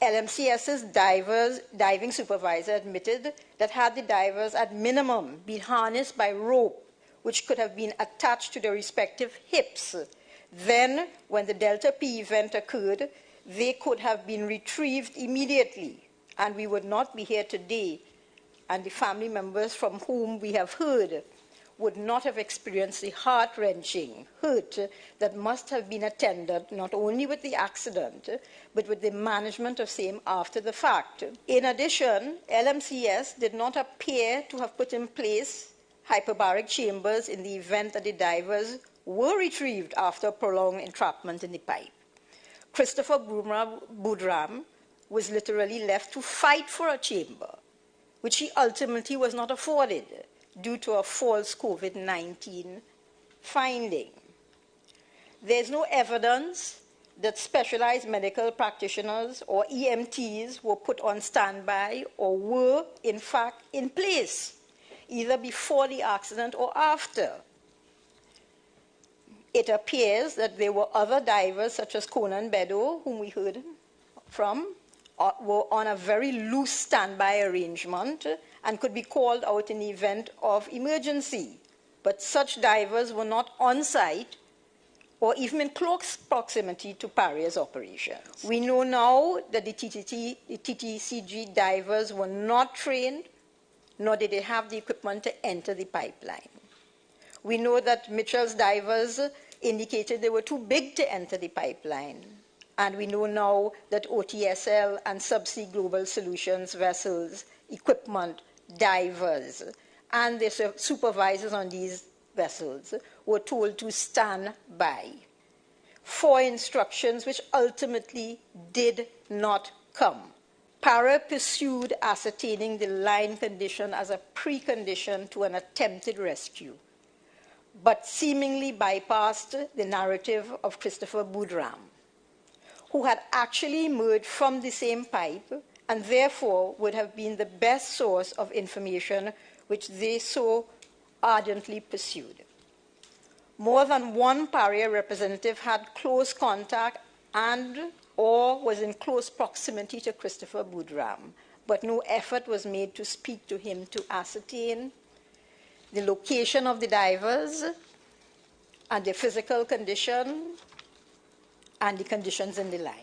LMCS's diving supervisor admitted that had the divers at minimum been harnessed by rope, which could have been attached to their respective hips, then when the Delta P event occurred, they could have been retrieved immediately, and we would not be here today, and the family members from whom we have heard would not have experienced the heart-wrenching hurt that must have been attended not only with the accident, but with the management of same after the fact. In addition, LMCS did not appear to have put in place hyperbaric chambers in the event that the divers were retrieved after prolonged entrapment in the pipe. Christopher Boudram was literally left to fight for a chamber, which he ultimately was not afforded due to a false COVID-19 finding. There's no evidence that specialized medical practitioners or EMTs were put on standby or were, in fact, in place, either before the accident or after. It appears that there were other divers, such as Conan Bedo, whom we heard from, were on a very loose standby arrangement and could be called out in the event of emergency. But such divers were not on site or even in close proximity to Paria's operations. We know now that the TTCG divers were not trained, nor did they have the equipment to enter the pipeline. We know that Mitchell's divers indicated they were too big to enter the pipeline. And we know now that OTSL and Subsea Global Solutions vessels, equipment, divers, and the supervisors on these vessels were told to stand by for instructions which ultimately did not come. Paria pursued ascertaining the line condition as a precondition to an attempted rescue, but seemingly bypassed the narrative of Christopher Boudram, who had actually emerged from the same pipe and therefore would have been the best source of information which they so ardently pursued. More than one Paria representative had close contact and or was in close proximity to Christopher Boudram, but no effort was made to speak to him to ascertain the location of the divers and their physical condition and the conditions in the line.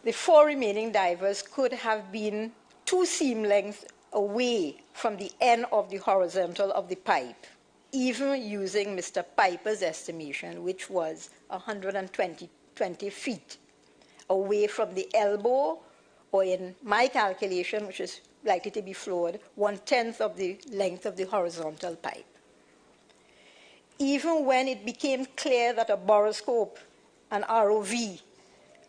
The 4 remaining divers could have been 2 seam lengths away from the end of the horizontal of the pipe, even using Mr. Piper's estimation, which was 120 feet away from the elbow, or in my calculation, which is likely to be flawed, 1/10 of the length of the horizontal pipe. Even when it became clear that a borescope, an ROV,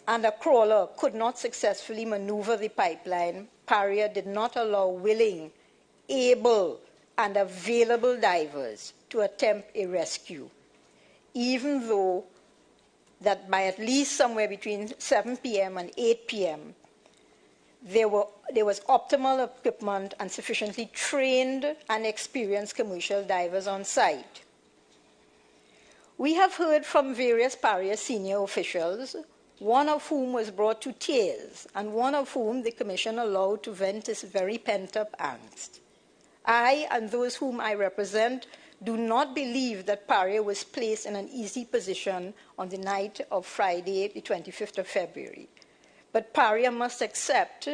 and a crawler could not successfully maneuver the pipeline, Paria did not allow willing, able, and available divers to attempt a rescue, even though that by at least somewhere between 7 p.m. and 8 p.m., there was optimal equipment and sufficiently trained and experienced commercial divers on site. We have heard from various Paria senior officials, one of whom was brought to tears, and one of whom the Commission allowed to vent his very pent-up angst. I and those whom I represent do not believe that Paria was placed in an easy position on the night of Friday, the 25th of February. But Paria must accept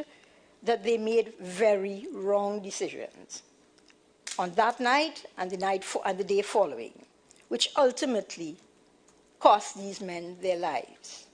that they made very wrong decisions on that night and the day following, which ultimately cost these men their lives.